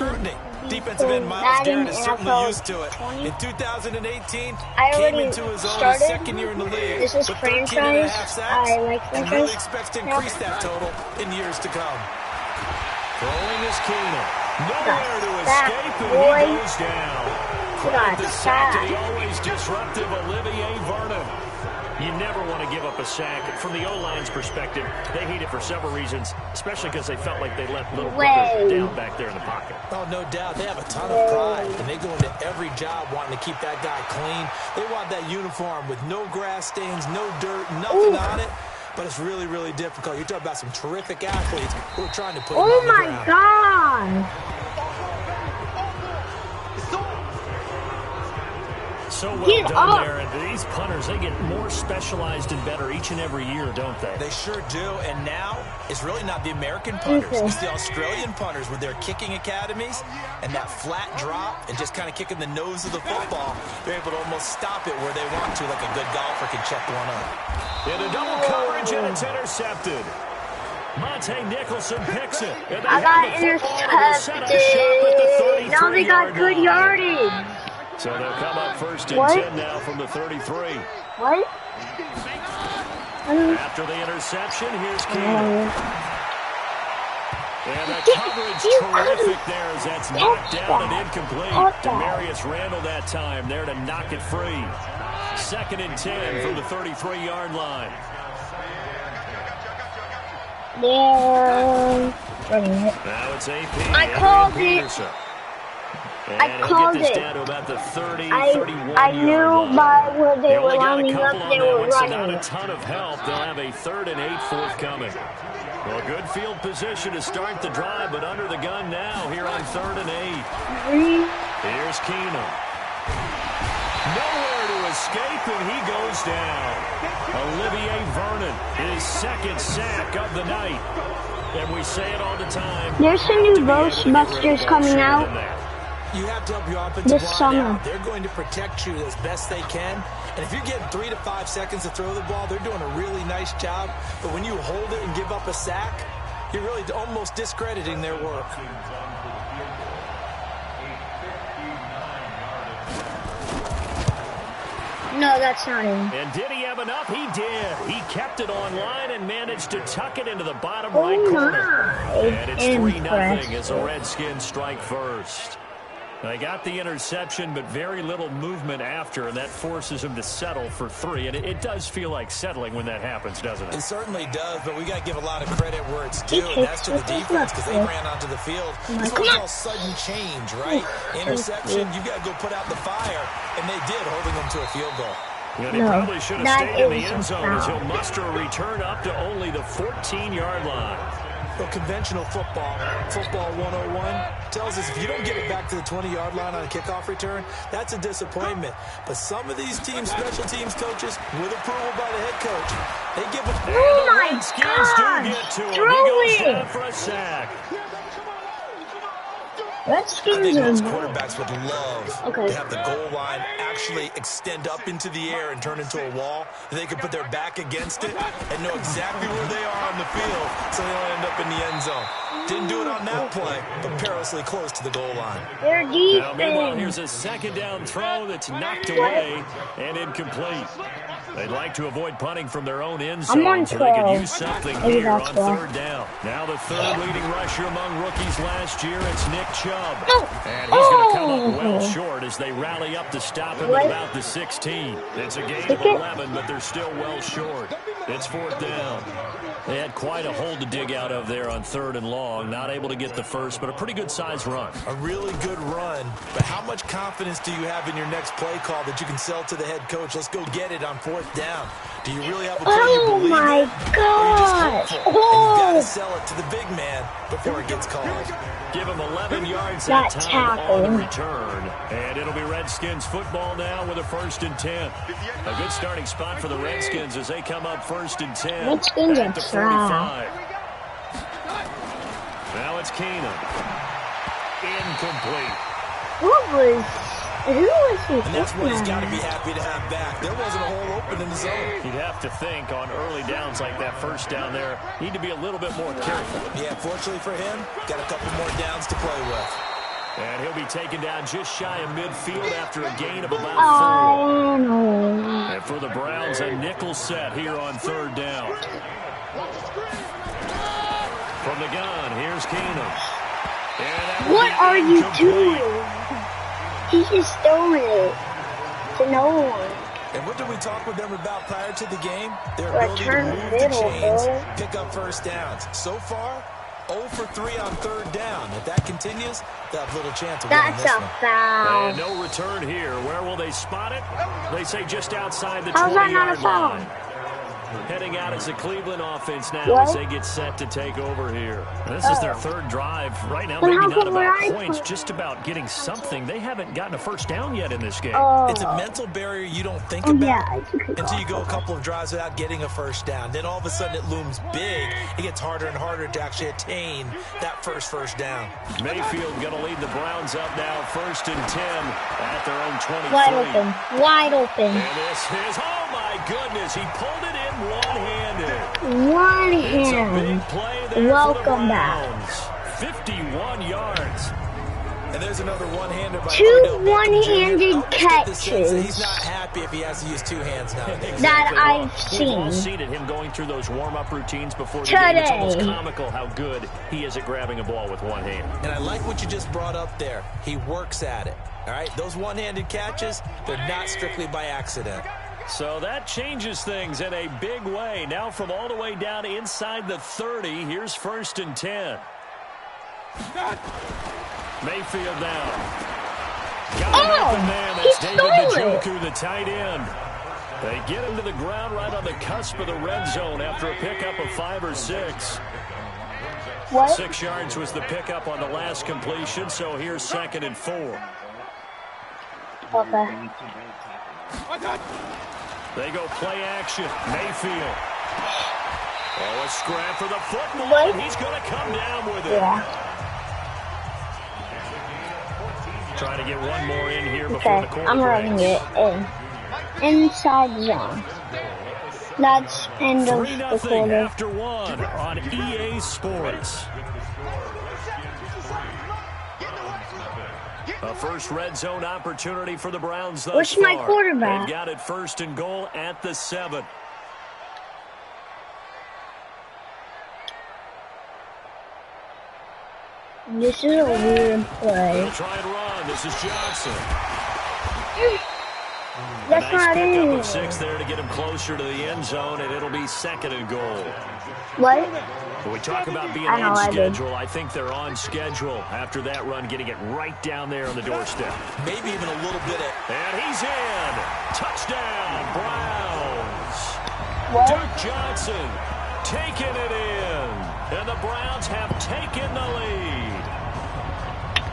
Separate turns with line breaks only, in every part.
scrutiny. Defensive end Miles Garrett is certainly used to it. In 2018, came into his own his second year in the league.
This is franchise. I like franchise.
And really expects to increase that total in years to come.
Throwing is Keenum. Nowhere to escape, and he goes down. Quite the sack, and he always disruptive Olivier Vernon. You never want to give up a sack. From the O-line's perspective, they hate it for several reasons, especially because they felt like they let little brother down back there in the pocket.
Oh, no doubt. They have a ton of pride, and they go into every job wanting to keep that guy clean. They want that uniform with no grass stains, no dirt, nothing on it. But it's really, really difficult. You're talking about some terrific athletes who are trying to put it on the ground.
Oh, my God.
So well done there, and these punters, they get more specialized and better each and every year, don't they?
They sure do, and now it's really not the American punters. It's the Australian punters with their kicking academies and that flat drop and just kind of kicking the nose of the football. They're able to almost stop it where they want to, like a good golfer can check one up.
Into double coverage, and it's intercepted. Monte Nicholson picks it. And
I got intercepted. Now they got good yardage.
So they'll come up first and 10 now from the 33.
What?
After the interception, here's Keenum. And the coverage terrific there as that's knocked down and incomplete. Demarius Randall that time there to knock it free. 2nd and 10 from the 33-yard line. Now it's AP.
I called it. I called it. I knew by where they were lining up, they were running.
Not a ton of help. They'll have a 3rd and 8 forthcoming. Well, good field position to start the drive, but under the gun now here on 3rd and 8. Here's Keenum. Nowhere to escape, and he goes down. Olivier Vernon, his 2nd sack of the night. And we say it all the time.
There's some new Ghostbusters coming out.
You have to help your offensive line out. They're going to protect you as best they can. And if you're getting 3 to 5 seconds to throw the ball, they're doing a really nice job. But when you hold it and give up a sack, you're really almost discrediting their work.
No, that's not him.
And did he have enough? He did. He kept it online and managed to tuck it into the bottom right corner. And it's 3-0 as the Redskins strike first. They got the interception, but very little movement after, and that forces him to settle for 3. And it does feel like settling when that happens, doesn't it?
It certainly does, but we got to give a lot of credit where it's due, and that's to the defense because they ran onto the field. This was all sudden change, right? Interception, you got to go put out the fire, and they did, holding them to a field goal.
And he probably should have stayed in the end zone as he'll muster a return up to only the 14-yard line.
Well, conventional football 101, tells us if you don't get it back to the 20-yard line on a kickoff return, that's a disappointment. But some of these teams, special teams coaches, with approval by the head coach, they give them...
Oh, my God! Throw it!
He goes down for a sack.
I think most quarterbacks would love to have the goal line actually extend up into the air and turn into a wall. They can put their back against it and know exactly where they are on the field so they don't end up in the end zone. Didn't do it on that play, but perilously close to the goal line.
They're deep.
Now, meanwhile, here's a 2nd down throw that's knocked away and incomplete. They'd like to avoid punting from their own end zone so they could use something here on 3rd down. Now the 3rd leading rusher among rookies last year, it's Nick Chubb. And he's going to come up well short as they rally up to stop him at about the 16. It's a gain of 11, but they're still well short. It's 4th down. They had quite a hole to dig out of there on 3rd and long. Not able to get the first, but a pretty good-sized run.
A really good run. But how much confidence do you have in your next play call that you can sell to the head coach? Let's go get it on 4th down. Do you really have a play you believe in?
Oh, my God.
And you got to sell it to the big man before it gets called.
Give him 11 yards that time on the return. And it'll be Redskins football now with a 1st and 10. A good starting spot for the Redskins as they come up 1st and 10
Redskins
at the 45. Now it's Keenum. Incomplete.
Who was he?
And that's what he's got to be happy to have back. There wasn't a hole open in the zone.
You'd have to think on early downs like that 1st down there, need to be a little bit more careful.
Yeah, fortunately for him, got a couple more downs to play with.
he'll be taken down just shy of midfield after a gain of about 4. And for the Browns, a nickel set here on 3rd down. From the gun, here's Keenum.
What are you doing? He's just throwing it to no one.
And what did we talk with them about prior to the game? Their ability to move the chains, pick up first downs. So far, 0 for 3 on 3rd down. If that continues, they'll have little chance of winning this one.
That's a foul.
And no return here. Where will they spot it? They say just outside the 20-yard line. Heading out as the Cleveland offense now as they get set to take over here. This is their 3rd drive. Right now, maybe not about points, just about getting something. They haven't gotten a first down yet in this game.
It's a mental barrier you don't think about until you go a couple of drives without getting a first down. Then all of a sudden it looms big. It gets harder and harder to actually attain that first down.
Mayfield going to lead the Browns up now, 1st and 10 at their own 23.
Wide open. Wide open.
And this is, oh my goodness, he pulled it in one-handed.
One
It's a
hand.
big play there
Welcome
for the
back.
Browns. 51 yards.
And there's another one-hander by
2 one-handed catches.
He's not happy if he has to use 2 hands now.
That I've
We've all
seen.
seen it, him going through those warm-up routines before the game. It's almost
Today.
comical how good he is at grabbing a ball with one hand.
And I like what you just brought up there. He works at it. All right, those one-handed catches, they're not strictly by accident.
So that changes things in a big way. Now from all the way down inside the 30, here's 1st and 10. Mayfield now. Got him open man. That's David Njoku, the tight end. They get him to the ground right on the cusp of the red zone after a pickup of 5 or 6.
What?
6 yards was the pickup on the last completion, so here's 2nd and 4.
Okay.
They go play action. Mayfield. Oh, a scrap for the football.
What?
He's going to come down with it.
Yeah.
Trying to get one more in here before
Okay.
the quarter
I'm running
breaks.
it in. Inside zone. That's end of
3-0
the quarter.
after 1 on EA Sports. A first red zone opportunity for the Browns thus
Where's my
far.
quarterback?
They've got it 1st and goal at the 7.
This is a weird play.
They'll try and run. This is Johnson.
That's
nice
not
pickup
in.
of 6 there to get him closer to the end zone, and it'll be 2nd and goal.
What?
When we talk about being
I know,
on
I did.
schedule, I think they're on schedule after that run, getting it right down there on the doorstep.
Maybe even a little bit of...
And he's in. Touchdown, Browns.
What?
Duke Johnson taking it in. And the Browns have taken the lead.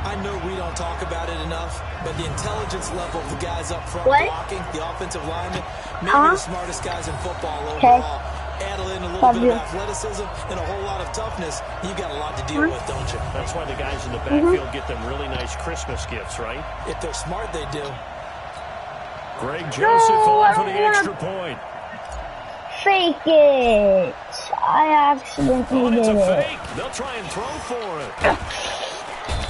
I know we don't talk about it enough, but the intelligence level of the guys up front blocking, the offensive linemen, maybe the smartest guys in football overall. Add in a little bit of athleticism and a whole lot of toughness, you've got a lot to deal with, don't you?
That's why the guys in the backfield get them really nice Christmas gifts, right?
If they're smart, they do.
Greg Joseph on for the extra point.
Fake it. I accidentally
It's
did
a
it.
fake. They'll try and throw for it.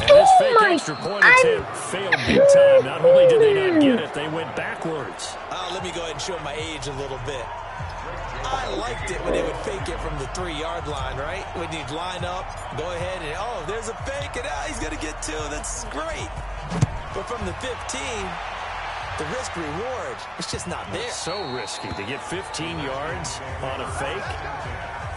And this fake extra point attempt failed big time. Not only did they not get it, they went backwards.
Let me go ahead and show my age a little bit. I liked it when they would fake it from the 3-yard line, right? When you'd line up, go ahead and, oh, there's a fake, and he's going to get 2. That's great. But from the 15, the risk-reward, it's just not there.
It's so risky to get 15 yards on a fake.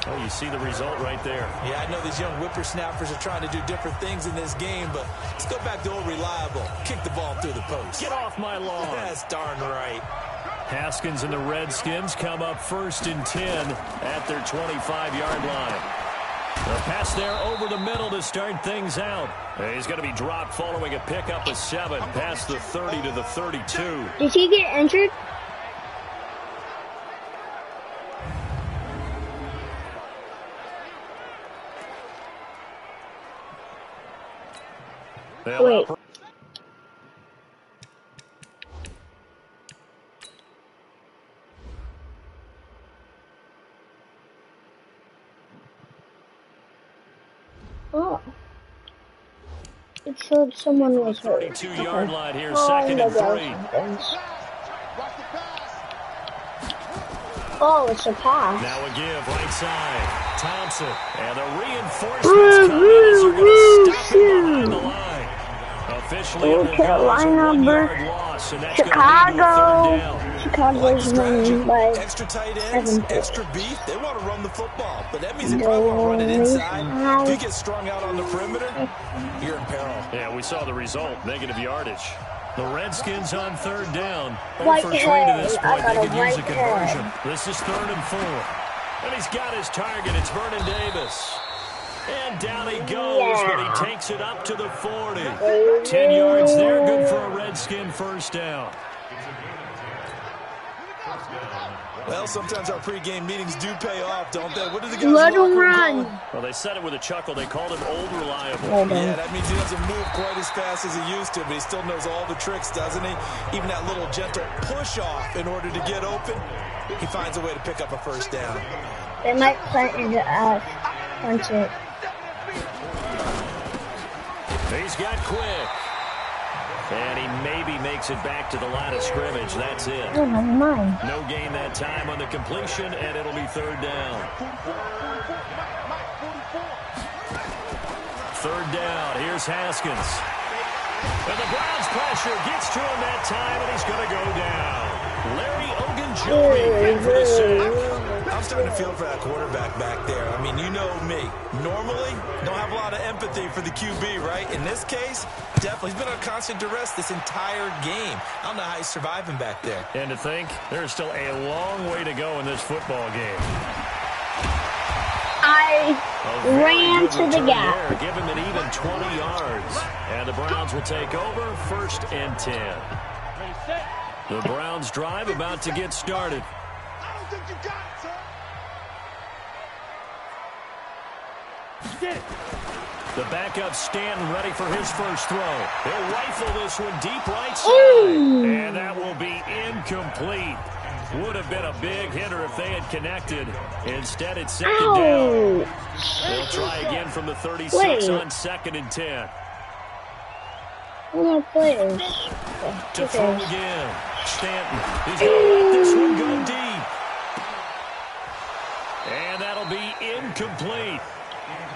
Oh, you see the result right there.
Yeah, I know these young whippersnappers are trying to do different things in this game, but let's go back to old reliable. Kick the ball through the post.
Get off my lawn.
That's darn right.
Haskins and the Redskins come up 1st and 10 at their 25-yard line. The pass there over the middle to start things out. He's going to be dropped following a pickup of 7 past the 30 to the 32.
Did he get injured? Wait. Oh. It showed someone was hurt.
32-yard line here, second and 3.
Oh, it's a pass.
Now a give right side. Thompson. And the reinforcements coming as they're going to stop him behind the line. Officially,
Carolina versus Chicago. Chicago's winning by
extra tight ends, extra beef. They want to run the football, but that means they probably want to run it inside. If you get strung out on the perimeter, you're in peril.
Yeah, we saw the result. Negative yardage. The Redskins on third down.
White
for 3 to this point. They could use a conversion. This is 3rd and 4. And he's got his target. It's Vernon Davis. And down he goes, but he takes it up to the 40. 10 yards there, good for a Redskin first down.
Well, sometimes our pregame meetings do pay off, don't they? What do the guys
let him run?
Well, they said it with a chuckle. They called him old reliable.
Yeah, that means he doesn't move quite as fast as he used to, but he still knows all the tricks, doesn't he? Even that little gentle push-off in order to get open, he finds a way to pick up a first down.
They might punch it.
He's got quick. And he maybe makes it back to the line of scrimmage. That's it.
Oh, never mind.
No gain that time on the completion, and it'll be 3rd down. 3rd down. Here's Haskins. And the Browns pressure gets to him that time, and he's going to go down. Larry Ogunjobi for the sack.
I'm starting to feel for that quarterback back there. I mean, you know me. Normally, don't have a lot of empathy for the QB, right? In this case, definitely. He's been under constant duress this entire game. I don't know how he's surviving back there.
And to think, there's still a long way to go in this football game.
I ran to the gap.
There. Give him an even 20 yards. And the Browns will take over 1st and 10. The Browns drive about to get started. The backup Stanton ready for his first throw. He'll rifle this one deep right side. And that will be incomplete. Would have been a big hitter if they had connected. Instead, it's 2nd down. They'll try again from the 36 on 2nd and 10.
More players.
To throw again. Stanton. He's going to let this one go deep. And that'll be incomplete.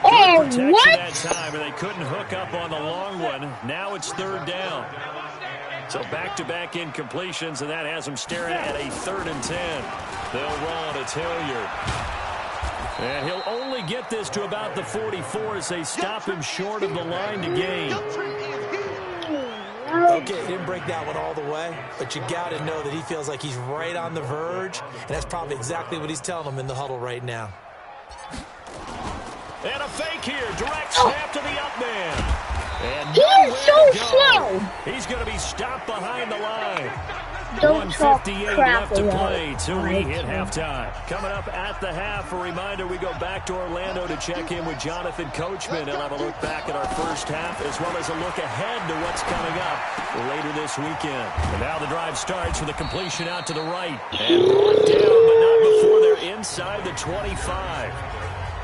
Oh,
what? That time, and they couldn't hook up on the long one. Now it's 3rd down. So back-to-back incompletions, and that has them staring at a 3rd and 10. They'll run. It's Hilliard. And he'll only get this to about the 44 as they stop him short of the line to gain.
Okay, he didn't break that one all the way, but you got to know that he feels like he's right on the verge, and that's probably exactly what he's telling them in the huddle right now.
And a fake here. Direct snap to the up man. And
he's so slow.
He's going to be stopped behind the line.
Don't
158 left to play till we hit halftime. Coming up at the half, a reminder, we go back to Orlando to check in with Jonathan Coachman. He'll have a look back at our first half as well as a look ahead to what's coming up later this weekend. And now the drive starts with a completion out to the right. And brought down, but not before they're inside the 25.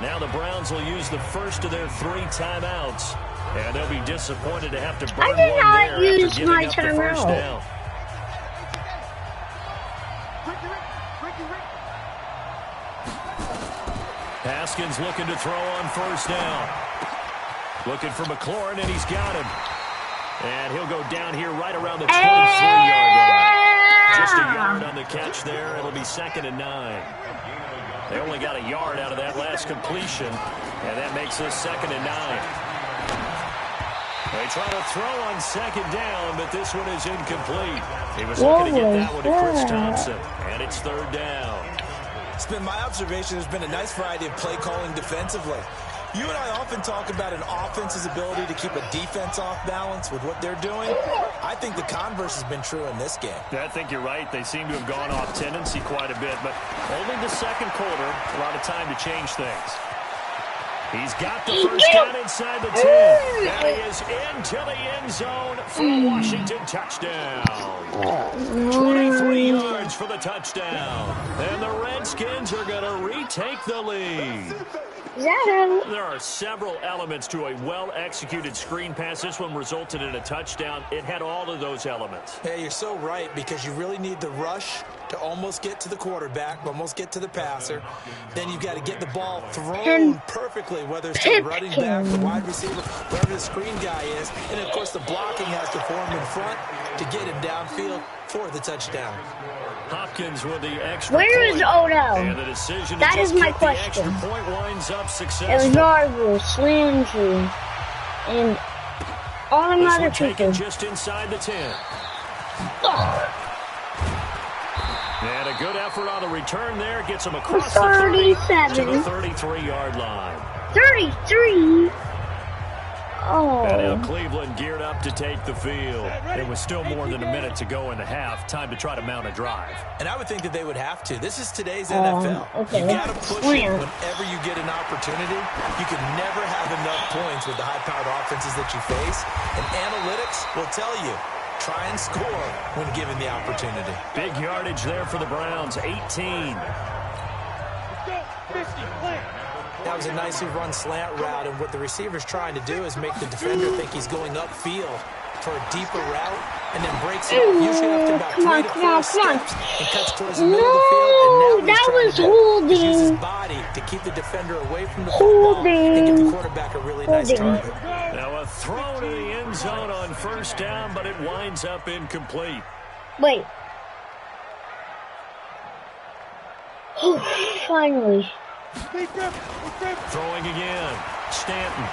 Now the Browns will use the first of their 3 timeouts. And they'll be disappointed to have to burn one there after giving up the first down. Haskins looking to throw on first down. Looking for McLaurin, and he's got him. And he'll go down here right around the 23-yard line. Just a yard on the catch there. It'll be 2nd and 9. They only got a yard out of that last completion, and that makes this 2nd and 9. They try to throw on 2nd down, but this one is incomplete. He was looking to get that one to Chris Thompson, and it's 3rd down.
It's been my observation there's been a nice variety of play calling defensively. You and I often talk about an offense's ability to keep a defense off balance with what they're doing. I think the converse has been true in this game.
I think you're right. They seem to have gone off tendency quite a bit, but only the 2nd quarter, a lot of time to change things. He's got the first down inside the 10. And he is into the end zone for a Washington touchdown. 23 yards for the touchdown. And the Redskins are going to retake the lead.
Is that
There are several elements to a well-executed screen pass. This one resulted in a touchdown. It had all of those elements.
Yeah, you're so right, because you really need the rush to almost get to the quarterback, almost get to the passer. Then you've got to get the ball thrown perfectly, whether it's to the running back, the wide receiver, wherever the screen guy is. And, of course, the blocking has to form in front to get him downfield for the touchdown.
Hopkins with the extra
Where is Odell?
And the decision
that is my question.
Extra point winds up successful.
It was Jarvis, Landry, and all them other people.
Just inside the 10.
Oh.
And a good effort on the return there. Gets him across
37.
to the 33-yard line.
33? Oh.
And now Cleveland geared up to take the field. It was still more than a minute to go in the half. Time to try to mount a drive.
And I would think that they would have to. This is today's NFL.
Okay.
You got to push it whenever you get an opportunity. You can never have enough points with the high-powered offenses that you face. And analytics will tell you, try and score when given the opportunity.
Big yardage there for the Browns, 18.
That was a nicely run slant route, and what the receiver's trying to do is make the defender think he's going upfield for a deeper route, and then breaks it usually after about 3 to 4 steps and cuts towards the middle of the field. And now he's trying to use his body to keep the defender away from the football and give the quarterback a really nice target.
Now a throw to the end zone on first down, but it winds up incomplete.
Wait. Oh, finally.
Throwing again. Stanton.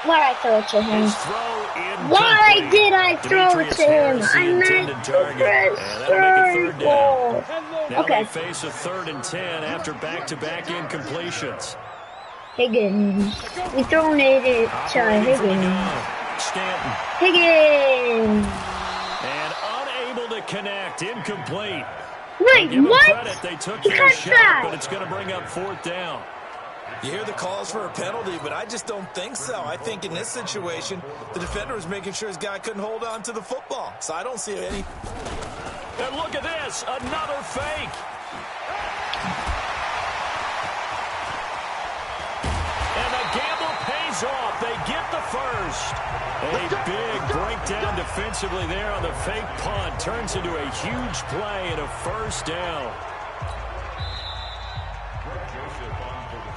Why'd I throw it to him? Why did I throw it to him? I meant to press circle.
Now they face a 3rd and 10 after back-to-back incompletions.
Higgins. We thrown it to Higgins.
Stanton.
Higgins.
And unable to connect. Incomplete.
Wait, what?
They took their shot, but it's going to bring up 4th down.
You hear the calls for a penalty, but I just don't think so. I think in this situation, the defender was making sure his guy couldn't hold on to the football. So I don't see any.
And look at this, another fake. And the gamble pays off. They get the first. A big breakdown defensively there on the fake punt. Turns into a huge play and a first down.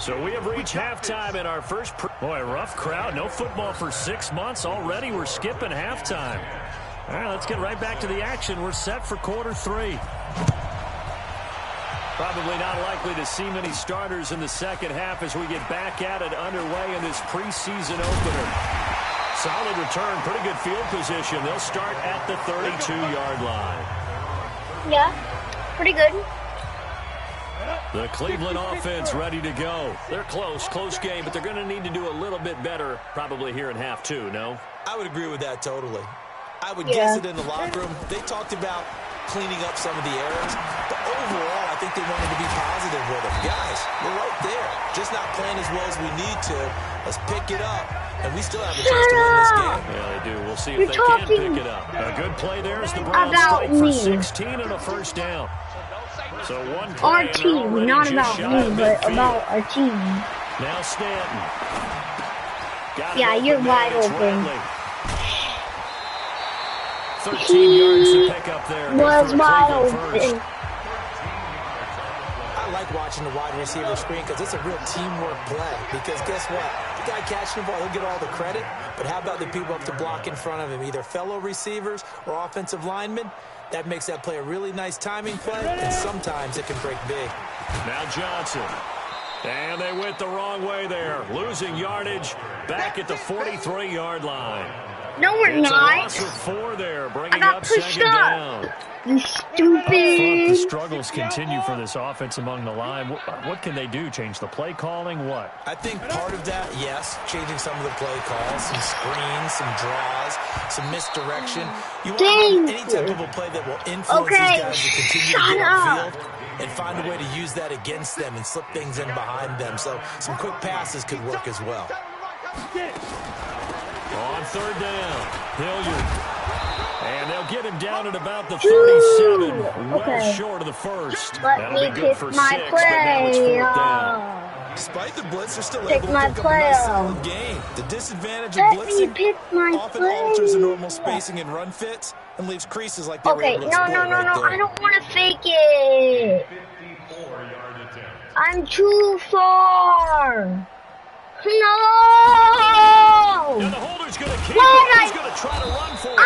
So we have reached halftime in our first. Boy, rough crowd. No football for 6 months. Already we're skipping halftime. All right, let's get right back to the action. We're set for quarter 3. Probably not likely to see many starters in the second half as we get back at it underway in this preseason opener. Solid return, pretty good field position. They'll start at the 32-yard line.
Yeah, pretty good.
The Cleveland offense ready to go. They're close game, but they're going to need to do a little bit better probably here in half 2, no?
I would agree with that totally. I would guess it in the locker room. They talked about cleaning up some of the errors, but overall, I think they wanted to be positive with them. Guys, we're right there. Just not playing as well as we need to. Let's pick it up, and we still have a chance to win this game.
Yeah, they do. We'll see if they can pick it up. A good play there as the Browns fight for 16 and a first down. So one play
our team, not about me, but about our team.
Now Stanton.
Yeah, you're wide open.
13 yards to pick up there.
Was wide open.
I like watching the wide receiver screen because it's a real teamwork play. Because guess what? The guy catching the ball, he'll get all the credit. But how about the people up to block in front of him? Either fellow receivers or offensive linemen. That makes that play a really nice timing play, and sometimes it can break big.
Now Johnson. And they went the wrong way there. Losing yardage back at the 43-yard line.
No, we're not.
Loss of 4 there,
I
bringing
got
up
pushed
2nd
up.
down.
You stupid.
The struggles continue for this offense among the line. What can they do? Change the play calling? What?
I think part of that, yes, changing some of the play calls, some screens, some draws, some misdirection. You want any type of a play that will influence these guys to continue to get upfield and find a way to use that against them and slip things in behind them. So some quick passes could work as well.
On third down, Hilliard. And they'll get him down at about the 37. Well short of the first.
Let me pick my play.
Despite the blitz, they're still able to pick up a nice solid game. The disadvantage of blitzing often alters the normal spacing and run fits and leaves creases like they were able to exploit right there.
I don't want to fake it. I'm too far. No!
Now the holder's going to keep it. He's going to try to run for it.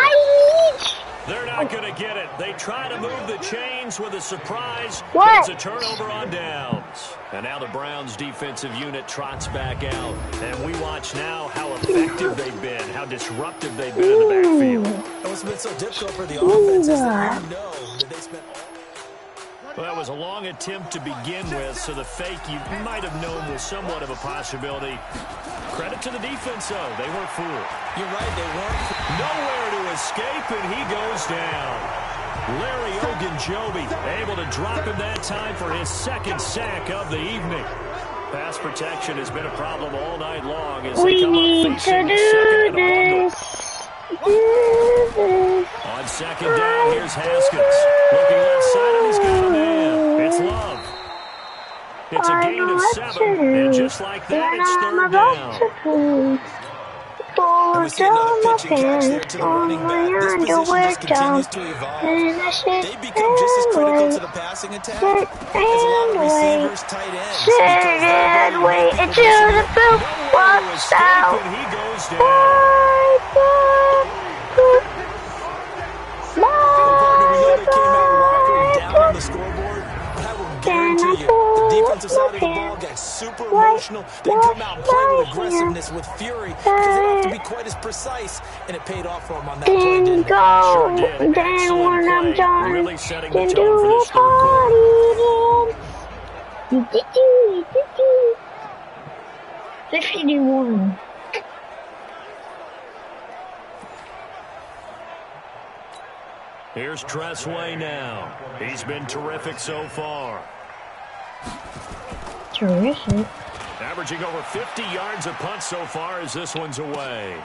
They're not going to get it. They try to move the chains with a surprise. It's a turnover on downs. And now the Browns defensive unit trots back out. And we watch now how effective they've been, how disruptive they've been in the backfield.
And what's been so difficult for the offense is that you know that they spent all...
Well, that was a long attempt to begin with, so the fake you might have known was somewhat of a possibility. Credit to the defense, though. They weren't fooled.
You're right, they weren't.
Nowhere to escape, and he goes down. Larry Ogunjobi able to drop him that time for his second sack of the evening. Pass protection has been a problem all night long as they come up facing second and a bundle. On second down, here's Haskins. Looking left side, and he's got a man. It's Love. It's a gain of 7, and just like that, it's third down.
And we see another pitch and catch there to the running back. This position just continues to evolve. They become just as critical to the passing attack as a lot of receivers, tight ends.
Wait until the boot walks out.
He goes down.
The scoreboard, but I will guarantee you, the defensive side of the ball got super emotional. They come out and play with aggressiveness, with fury, because they don't have to be quite as precise, and it paid off for them on that play, didn't it?
Sure did. Excellent
when
play.
I'm done,
Really setting the tone for this third quarter.
51.
Here's Tressway now. He's been terrific so far.
Terrific.
Averaging over 50 yards a punt so far as this one's away.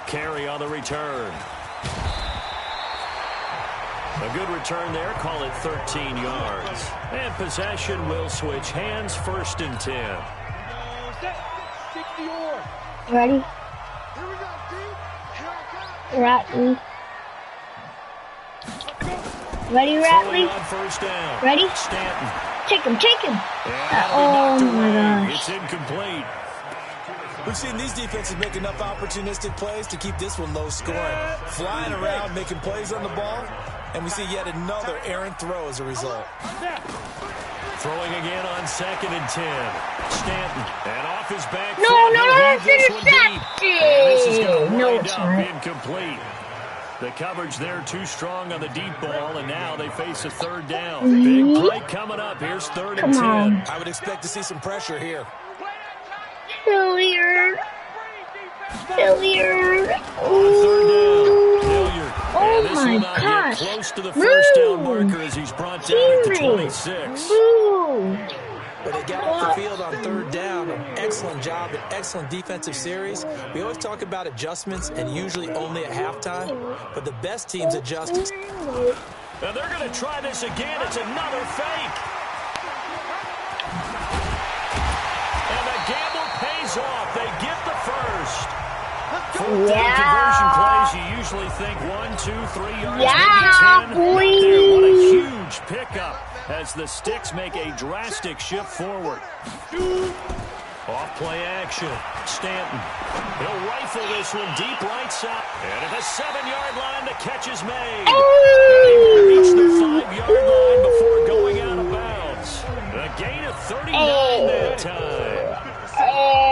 Carry on the return. A good return there. Call it 13 yards. And possession will switch hands. First and 10.
Ready? Ratley. Ready, Ratley?
First down.
Ready?
Stanton.
Take him.
Oh
my gosh.
It's incomplete.
We've seen these defenses make enough opportunistic plays to keep this one low scoring. Flying around, making plays on the ball, and we see yet another errant throw as a result.
Throwing again on second and 10. Stanton. And off his back.
No, it's intercepted.
This is going to wind up incomplete. The coverage there too strong on the deep ball, and now they face a third down. Big play coming up. Here's third and 10.
I would expect to see some pressure here.
Hilliard.
On third down, Hilliard.
Oh
this
my
will not
gosh.
get close to the first down marker as he's brought down at the 26.
But they got off the field on third down. An excellent job, an excellent defensive series. We always talk about adjustments, and usually only at halftime. But the best teams adjust.
Now they're going to try this again. It's another fake. And the gamble pays off. They get the first. Fourth down conversion plays, you usually think 1, 2, 3 yards, maybe 10. What a huge pickup as the Sticks make a drastic shift forward. Off play action. Stanton. He'll rifle this one deep right side. And at the 7-yard line, the catch is made. And he will reach the 5-yard line before going out of bounds. A gain of 39 that time.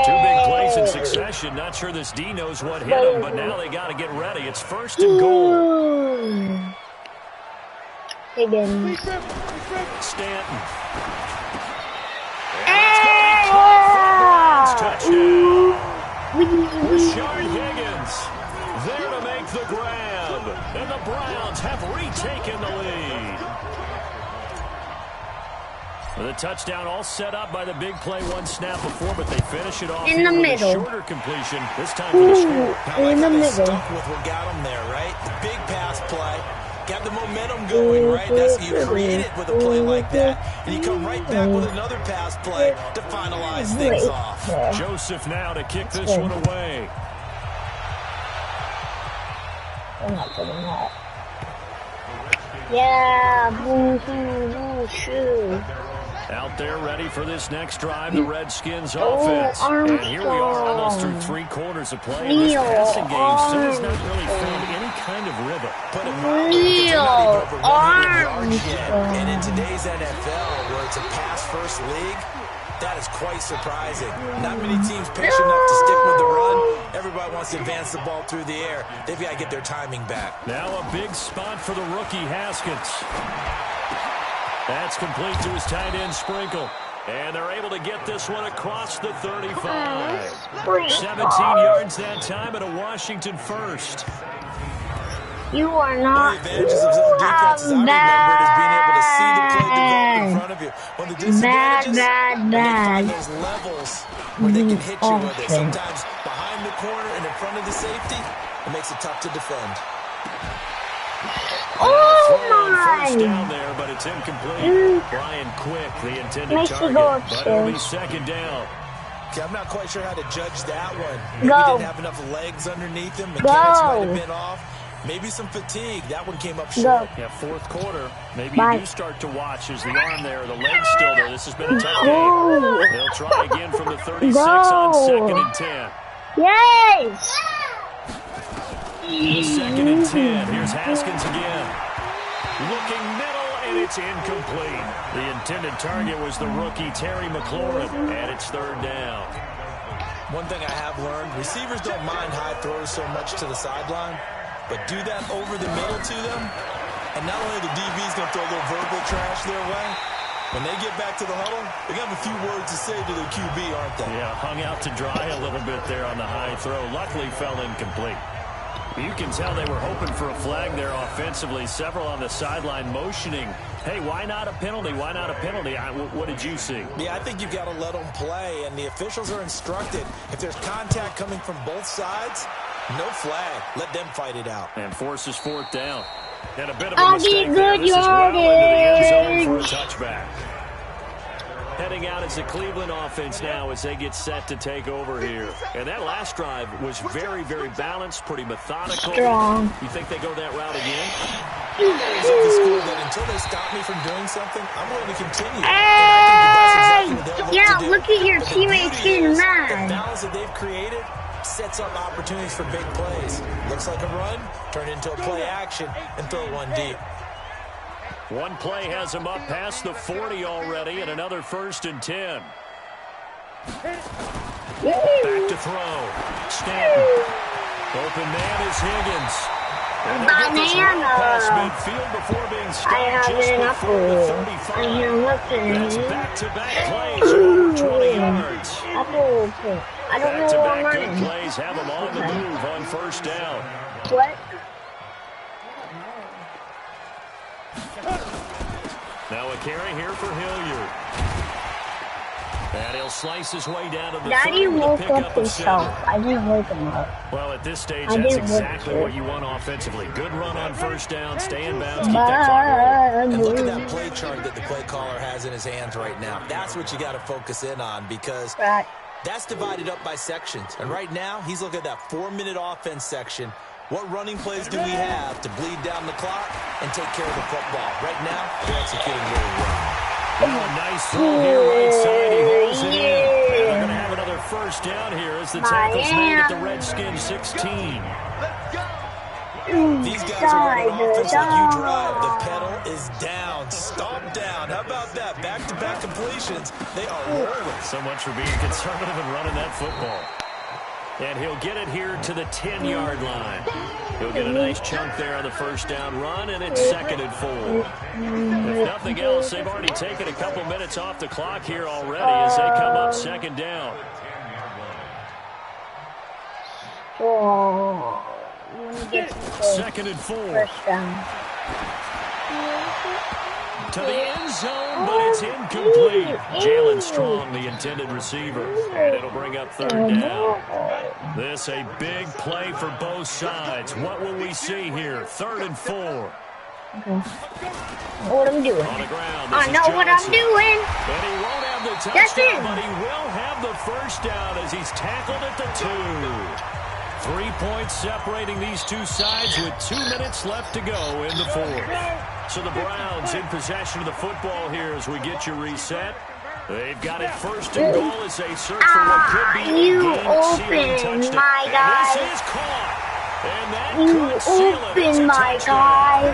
Two big plays in succession. Not sure this D knows what hit him, but now they got to get ready. It's first and goal.
Higgins.
Stanton. And that's going to be caught for Browns touchdown. Rashard Higgins there to make the grab. And the Browns have retaken the lead. The touchdown all set up by the big play one snap before, but they finish it off
in the middle.
A shorter completion, this time for the score.
In the middle.
Stuck with what got them there, right? The big pass play. Got the momentum going, right? That's you create it with a play like that, and you come right back with another pass play to finalize things off.
Joseph now to kick this one away.
I'm not getting that. Yeah, boo-hoo,
out there ready for this next drive, the Redskins offense. And here we are almost through 3 quarters of play. And this passing game still has not really found any kind of rhythm.
But and in today's NFL, where it's a pass-first league, that is quite surprising. Not many teams patient enough to stick with the run. Everybody wants to advance the ball through the air. They've got to get their timing back.
Now a big spot for the rookie Haskins. That's complete to his tight end Sprinkle. And they're able to get this one across the 35. 17 yards that time and a Washington first.
You are not.
The advantages of zone defense is remembered as being able to see the play develop in front of you. When the disadvantages, when they find those levels where they can hit you with it. Sometimes behind the corner and in front of the safety, it makes it tough to defend.
Oh my!
First down there, but it's incomplete. Brian Quick, the intended target, but it'll be second down.
Okay, I'm not quite sure how to judge that one. Maybe didn't have enough legs underneath him. Mechanics might have been off. Maybe some fatigue. That one came up short.
Yeah, fourth quarter. Maybe you do start to watch as the arm there, the leg's still there. This has been a tough game. They'll try again from the 36 on 2nd and 10.
Yes!
Second and 10. Here's Haskins again. Looking middle, and it's incomplete. The intended target was the rookie Terry McLaurin, and it's third down.
One thing I have learned, receivers don't mind high throws so much to the sideline, but do that over the middle to them, and not only the DB's going to throw a little verbal trash their way, when they get back to the huddle, they're going to have a few words to say to their QB, aren't they?
Yeah, hung out to dry a little bit there on the high throw. Luckily fell incomplete. You can tell they were hoping for a flag there offensively. Several on the sideline motioning. Hey, why not a penalty? Why not a penalty? What did you see?
Yeah, I think you've got to let them play, and the officials are instructed. If there's contact coming from both sides, no flag. Let them fight it out.
And forces fourth down. And a bit of a mistake there. This is well into the end zone for a touchback. Heading out as the Cleveland offense now as they get set to take over here. And that last drive was very, very balanced, pretty methodical.
Strong.
You think they go that route again?
That until they stop me from doing something, I'm going to continue.
Yeah, look at your teammates getting mad.
The balance that they've created sets up opportunities for big plays. Looks like a run, turn into a play action, and throw one deep.
One play has him up past the 40 already, and another 1st and 10. Back to throw. Stanton. Open man is Higgins.
Banana.
Past midfield before being stopped just before the 35. That's back-to-back plays of over 20 yards.
Apple. I don't know what
back-to-back good plays have them on the move on first down.
What?
Now a carry here for Hilliard. And he'll slice his way down to the
Daddy woke up himself. I didn't wake him up.
Well, at this stage, that's exactly what you want offensively. Good run on first down, stay in bounds, keep that clock rolling.
And look at that play chart that the play caller has in his hands right now. That's what you got to focus in on because that's divided up by sections. And right now, he's looking at that 4-minute offense section. What running plays do we have to bleed down the clock and take care of the football? Right now, they're executing really well.
Well, a nice throw here right side. He holds it in. And they're going to have another first down here as the tackle's made at the Redskins 16.
These guys are running offense like you drive. The pedal is down. Stomp down. How about that? Back-to-back completions. They are rolling.
So much for being conservative and running that football. And he'll get it here to the 10-yard line. He'll get a nice chunk there on the first down run, and it's 2nd and 4. If nothing else, they've already taken a couple minutes off the clock here already as they come up 2nd down.
Oh,
2nd and 4.
First down.
To the end zone, but it's incomplete. Jalen Strong, the intended receiver. And it'll bring up third down. This a big play for both sides. What will we see here? 3rd and 4.
Okay. What I'm doing.
On the ground,
I know what I'm doing.
And he won't have the touchdown, but he will have the first down as he's tackled at the 2. 3 points separating these two sides with 2 minutes left to go in the 4th. So the Browns in possession of the football here as we get you reset. They've got it 1st and goal as they search for what could be a game-sealing touchdown. And this is caught. And that could seal it.
Open, my guy.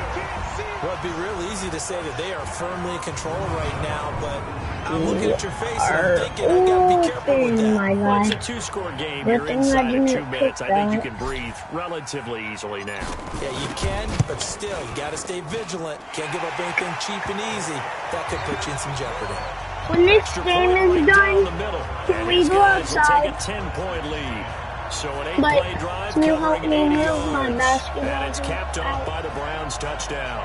Well, it'd be real easy to say that they are firmly in control right now, but I'm looking at your face and I'm thinking I gotta be careful with that.
Well, it's a 2-score game. You're inside of 2 minutes. I think you can breathe relatively easily now.
Yeah, you can, but still, you gotta stay vigilant. Can't give up anything cheap and easy. That could put you in some jeopardy.
When this game is done, can we go outside?
Take a 10-point lead. So an 8-play drive covering 80 yards. And it's capped off by the Browns touchdown.